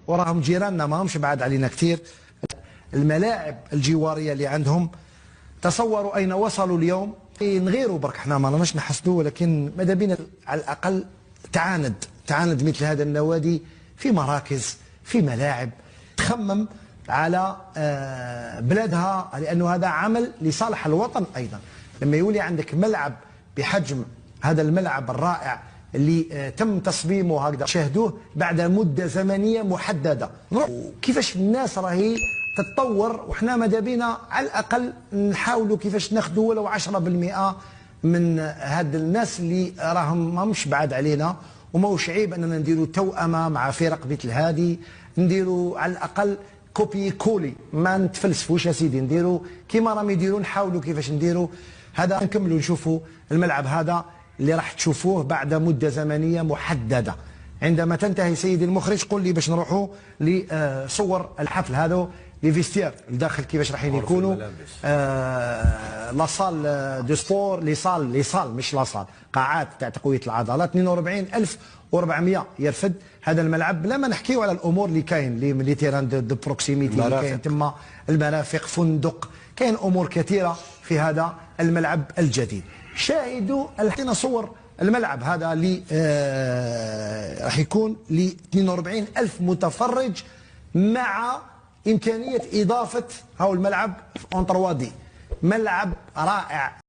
وراهم جيراننا ما همش بعاد علينا كثير. الملاعب الجواريه اللي عندهم تصوروا اين وصلوا اليوم. نغيروا برك احنا ما راناش نحسدوا، ولكن ماذا بينا على الاقل تعاند مثل هذا النوادي في مراكز في ملاعب تخمم على بلادها، لانه هذا عمل لصالح الوطن ايضا. لما يولي عندك ملعب بحجم هذا الملعب الرائع اللي تم تصميمه هكذا، شاهدوه بعد مده زمنيه محدده، كيفاش الناس راهي تتطور، وحنا ماذا بينا على الاقل نحاولوا كيفاش ناخذوا ولو 10% من هاد الناس اللي راهم ماهمش بعاد علينا. وماهوش عيب اننا نديروا توأمه مع فرق مثل هذه، نديروا على الاقل كوبي كولي، ما نتفلسفوش يا سيدي، نديروا كيما راهم يديروا، نحاولوا كيفاش نديروا هذا. نكملوا نشوفوا الملعب هذا اللي راح تشوفوه بعد مده زمنيه محدده. عندما تنتهي سيدي المخرج قل لي باش نروحوا لصور الحفل هذا، لي فيستير الداخل كيفاش راح يكونوا، لا صال دو سبور، لي صال مش لا صال، قاعات تاع تقويه العضلات. 42400 يرفد هذا الملعب. بلا ما نحكيو على الامور اللي كاين، لي تيران دو بروكسيميتي اللي كاين تما، المرافق، فندق، كاين امور كثيره في هذا الملعب الجديد. شاهدوا حطينا صور الملعب هذا اللي راح يكون ل 42000 متفرج، مع إمكانية إضافة هاو الملعب اون 3 دي، ملعب رائع.